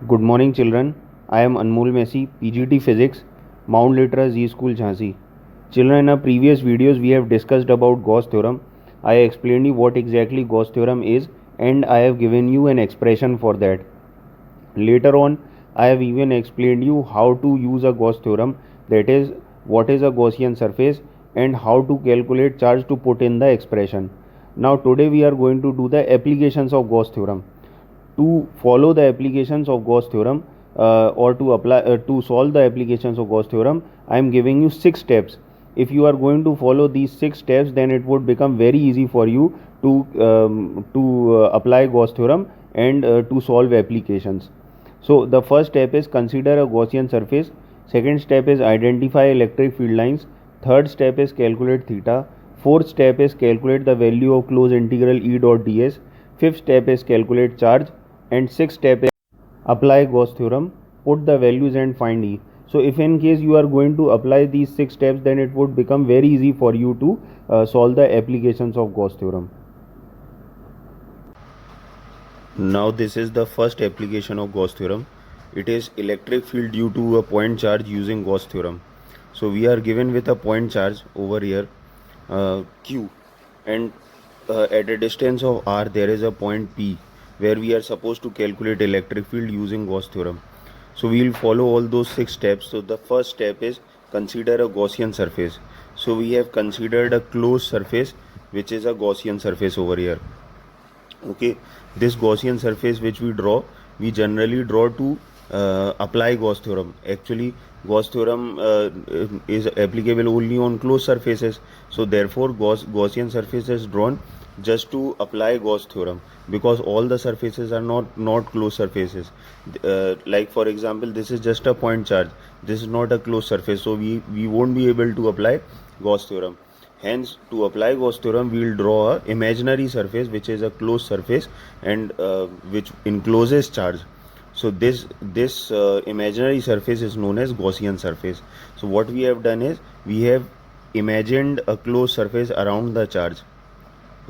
Good morning, children. I am Anmol Messi, PGT Physics, Mount Litra Z School, Jhansi. Children, in our previous videos, we have discussed about Gauss theorem. I explained you what exactly Gauss theorem is, and I have given you an expression for that. Later on, I have even explained you how to use a Gauss theorem, that is, what is a Gaussian surface, and how to calculate charge to put in the expression. Now, today we are going to do the applications of Gauss theorem. To follow the applications of Gauss theorem or to solve the applications of Gauss theorem, I am giving you 6 steps. If you are going to follow these 6 steps, then it would become very easy for you to apply Gauss theorem and to solve applications. So the first step is consider a Gaussian surface. Second step is identify electric field lines. Third step is calculate theta. Fourth step is calculate the value of closed integral E dot ds. Fifth step is calculate charge, and sixth step is apply Gauss theorem, put the values and find E. So if in case you are going to apply these 6 steps, then it would become very easy for you to solve the applications of Gauss theorem. Now this is the first application of Gauss theorem. It is electric field due to a point charge using Gauss theorem. So we are given with a point charge over here Q, and at a distance of r there is a point P where we are supposed to calculate electric field using Gauss theorem. So we will follow all those 6 steps. So the first step is consider a Gaussian surface. So we have considered a closed surface, which is a Gaussian surface over here. Okay, this Gaussian surface which we generally draw to apply Gauss theorem. Actually, Gauss theorem is applicable only on closed surfaces. So therefore Gaussian surface is drawn just to apply Gauss theorem, because all the surfaces are not closed surfaces. Like for example, this is just a point charge, this is not a closed surface, so we won't be able to apply Gauss theorem. Hence, to apply Gauss theorem, we will draw a imaginary surface which is a closed surface and which encloses charge. So this imaginary surface is known as Gaussian surface. So what we have done is we have imagined a closed surface around the charge.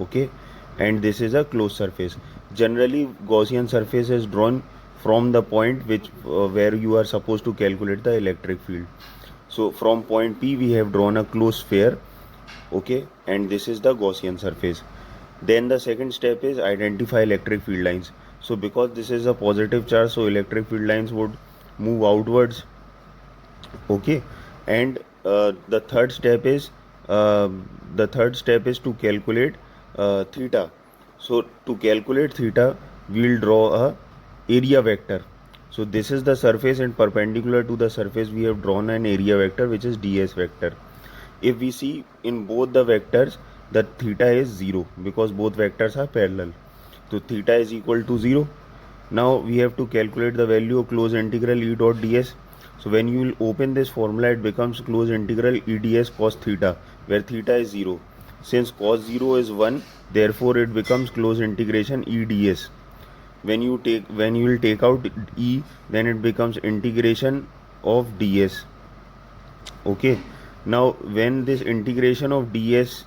Okay, and this is a closed surface. Generally, Gaussian surface is drawn from the point which where you are supposed to calculate the electric field. So from point P we have drawn a closed sphere. Okay, and this is the Gaussian surface. Then the second step is identify electric field lines. So because this is a positive charge, so electric field lines would move outwards. Okay, and the third step is to calculate theta. So to calculate theta, we'll draw a area vector. So this is the surface, and perpendicular to the surface we have drawn an area vector which is ds vector. If we see in both the vectors, the theta is 0 because both vectors are parallel. So theta is equal to 0. Now we have to calculate the value of closed integral E dot ds. So when you will open this formula, it becomes closed integral E ds cos theta, where theta is 0. Since cos 0 is 1, therefore it becomes closed integration E ds. When you will take out E, then it becomes integration of ds. Okay. Now when this integration of ds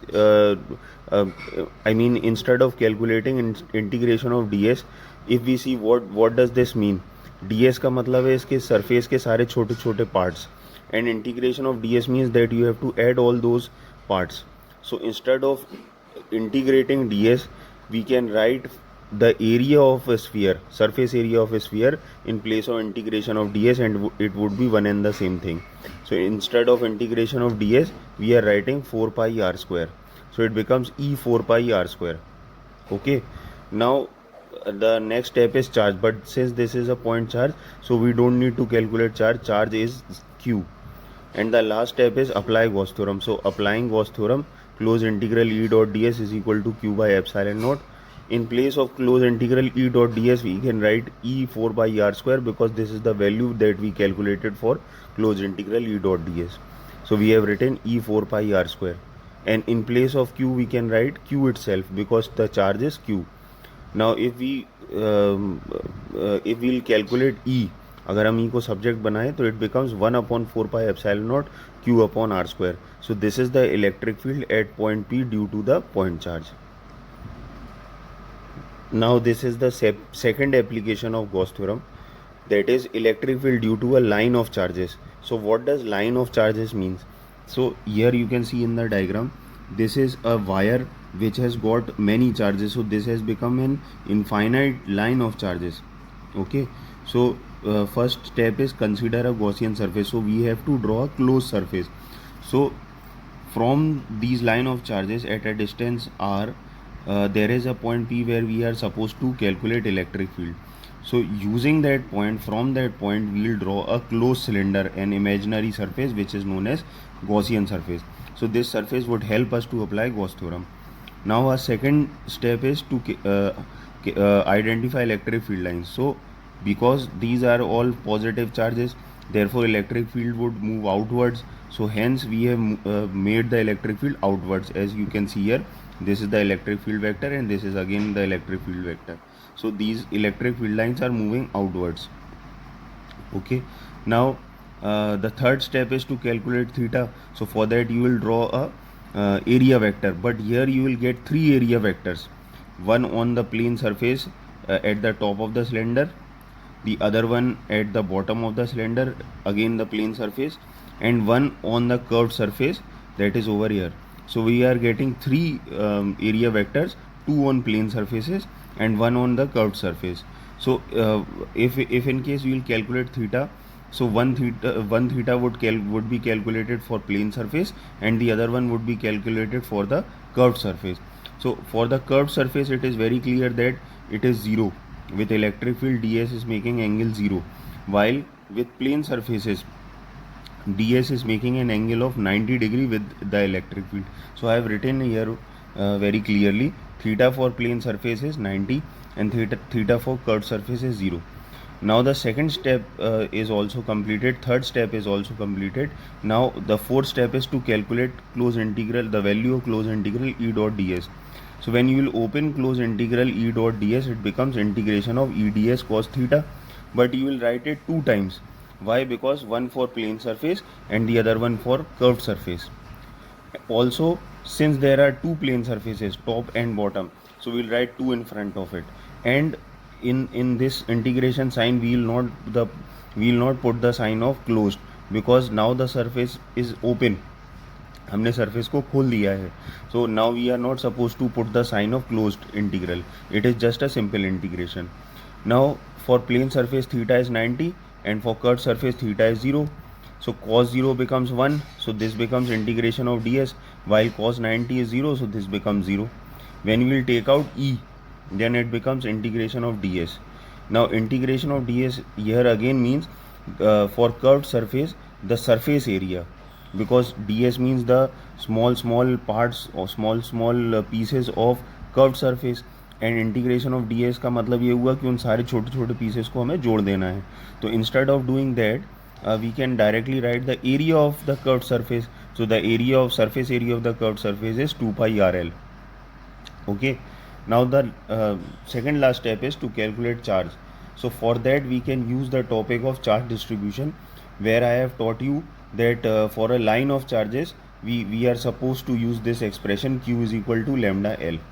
instead of calculating integration of ds, if we see what does this mean, ds का मतलब है इसके surface के सारे छोटे छोटे parts, and integration of ds means that you have to add all those parts. So instead of integrating ds, we can write the area of a sphere, surface area of a sphere, in place of integration of ds, and it would be one and the same thing. So instead of integration of ds, we are writing 4 pi r square. So it becomes E 4 pi r square. Okay. Now the next step is charge, but since this is a point charge, so we don't need to calculate charge. Charge is q. And the last step is apply Gauss theorem. So applying Gauss theorem, closed integral E dot ds is equal to q by epsilon naught. In place of closed integral E dot ds, we can write E 4 by r square, because this is the value that we calculated for closed integral E dot ds. So we have written E 4 pi r square, and in place of q we can write q itself, because the charge is q. Now if we'll calculate E, अगर हम E को subject बनाएं, तो it becomes 1/4 pi epsilon naught q upon r square. So this is the electric field at point P due to the point charge. Now this is the second application of Gauss theorem. that is electric field due to a line of charges. So what does line of charges means? So here you can see in the diagram, this is a wire which has got many charges, so this has become an infinite line of charges. Okay, so first step is consider a Gaussian surface. So we have to draw a closed surface. So from these line of charges at a distance r, there is a point P where we are supposed to calculate electric field. So using that point, from that point we will draw a closed cylinder, an imaginary surface which is known as Gaussian surface. So this surface would help us to apply Gauss theorem. Now our second step is to identify electric field lines. So because these are all positive charges, therefore electric field would move outwards. So hence we have made the electric field outwards. As you can see here, this is the electric field vector and this is again the electric field vector. So these electric field lines are moving outwards. Okay, now the third step is to calculate theta. So for that you will draw a area vector, but here you will get three area vectors, one on the plane surface at the top of the cylinder, the other one at the bottom of the cylinder, again the plane surface, and one on the curved surface, that is over here. So we are getting three area vectors, two on plane surfaces and one on the curved surface. So if in case we will calculate theta, so one theta would be calculated for plane surface and the other one would be calculated for the curved surface. So for the curved surface it is very clear that it is 0. With electric field, ds is making angle 0, while with plane surfaces ds is making an angle of 90 degree with the electric field. So I have written here very clearly, theta for plane surface is 90 and theta for curved surface is 0. Now the second step is also completed, third step is also completed. Now the fourth step is to calculate closed integral, the value of closed integral E dot ds. So when you will open closed integral E dot ds, it becomes integration of E ds cos theta, but you will write it two times. Why? Because one for plane surface and the other one for curved surface. Also, since there are two plane surfaces, top and bottom, so we'll write 2 in front of it. And in this integration sign we will not put the sign of closed, because now the surface is open, हमने surface को खोल दिया है. So now we are not supposed to put the sign of closed integral. It is just a simple integration. Now for plane surface theta is 90 and for curved surface theta is 0. So cos 0 becomes 1, so this becomes integration of ds, while cos 90 is 0, so this becomes 0. When we will take out e, then it becomes integration of ds. Now integration of ds here again means for curved surface the surface area, because ds means the small parts or small pieces of curved surface, and integration of D S का मतलब ये हुआ कि उन सारे छोटे छोटे pieces को हमें जोड़ देना है. तो instead of doing that we can directly write the area of the curved surface. So the area of surface area of the curved surface is 2 pi RL. Okay, now the second last step is to calculate charge. So for that we can use the topic of charge distribution, where I have taught you that for a line of charges we are supposed to use this expression q is equal to lambda L.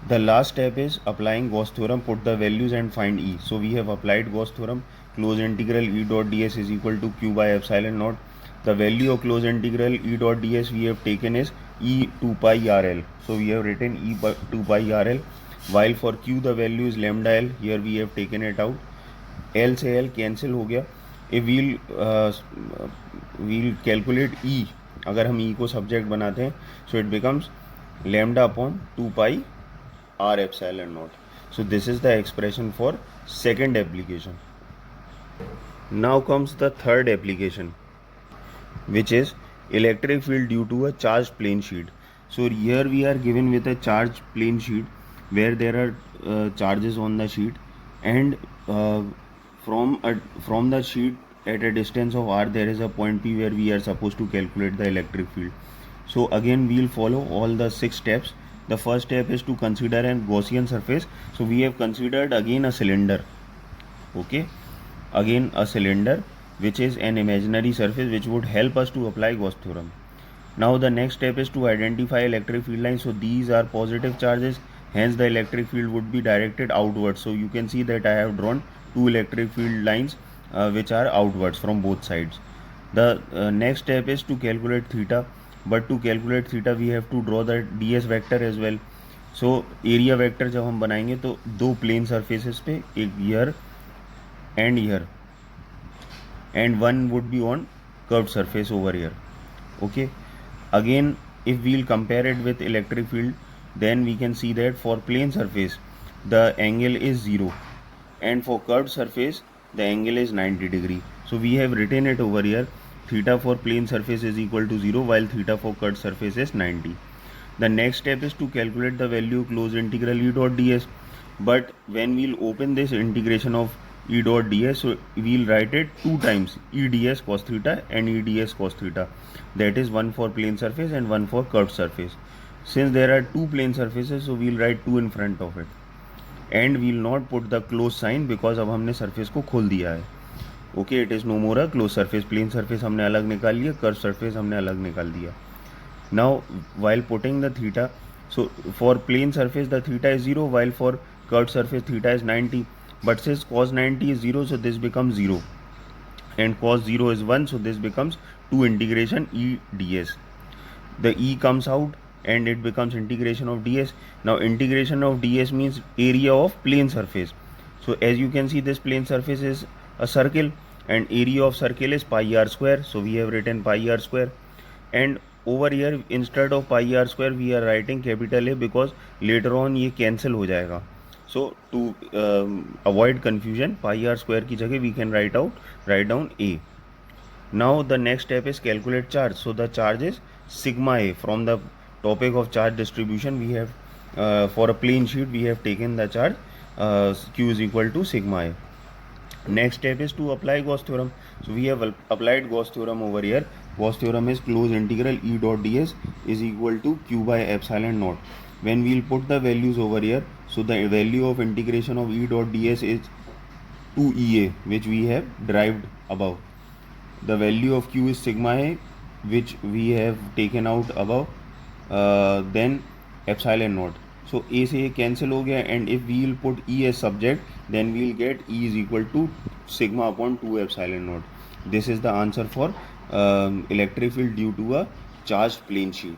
The last step is applying Gauss theorem, put the values and find E. So we have applied Gauss theorem, closed integral E dot ds is equal to q by epsilon naught. The value of closed integral E dot ds we have taken is E 2 pi RL. So we have written E 2 pi RL, while for q the value is lambda L. Here we have taken it out. L से L cancel हो गया. If we'll calculate E, अगर हम E को subject बनाते हैं, so it becomes lambda upon 2 pi R epsilon naught. So this is the expression for second application. Now comes the third application, which is electric field due to a charged plane sheet. So here we are given with a charged plane sheet where there are charges on the sheet, and from the sheet at a distance of r there is a point P where we are supposed to calculate the electric field. So again we will follow all the 6 steps. The first step is to consider a Gaussian surface. So we have considered again a cylinder. Okay, again a cylinder which is an imaginary surface which would help us to apply Gauss theorem. Now the next step is to identify electric field lines. So these are positive charges, hence the electric field would be directed outwards. So you can see that I have drawn two electric field lines which are outwards from both sides. The next step is to calculate theta, but to calculate theta we have to draw the ds vector as well. So area vector जब हम बनाएंगे तो दो plane surfaces पे, एक year and year, and one would be on curved surface over here. Okay, again if we'll compare it with electric field, then we can see that for plane surface the angle is 0, and for curved surface the angle is 90 degree. So we have written it over here, theta for plane surface is equal to 0 while theta for curved surface is 90. The next step is to calculate the value closed integral E dot ds, but when we'll open this integration of E dot ds, so we'll write it two times, E ds cos theta and E ds cos theta, that is one for plane surface and one for curved surface. Since there are two plane surfaces, so we'll write 2 in front of it, and we'll not put the close sign because अब हमने surface को खोल दिया है. Okay, it is no more a closed surface. Plane surface हमने अलग निकाल लिया, curved surface हमने अलग निकाल दिया. Now while putting the theta, so for plane surface the theta is 0 while for curved surface theta is 90, but since cos 90 is 0, so this becomes 0, and cos 0 is 1, so this becomes 2 integration E ds. The E comes out and it becomes integration of ds. Now integration of ds means area of plane surface. So as you can see, this plane surface is a circle and area of circle is pi r square, so we have written pi r square, and over here instead of pi r square we are writing capital A because later on ये cancel हो जाएगा. So to avoid confusion, pi r square की जगह we can write down A. Now the next step is calculate charge. So the charge is sigma A. From the topic of charge distribution, we have for a plane sheet we have taken the charge Q is equal to sigma A. Next step is to apply Gauss theorem. So we have applied Gauss theorem over here. Gauss theorem is closed integral E dot ds is equal to Q by epsilon naught. When we'll put the values over here, so the value of integration of E dot ds is 2EA, which we have derived above. The value of Q is sigma A, which we have taken out above, then epsilon naught. So A से ये cancel हो गया, and if we will put E as subject, then we will get E is equal to sigma upon 2 epsilon naught. This is the answer for electric field due to a charged plane sheet.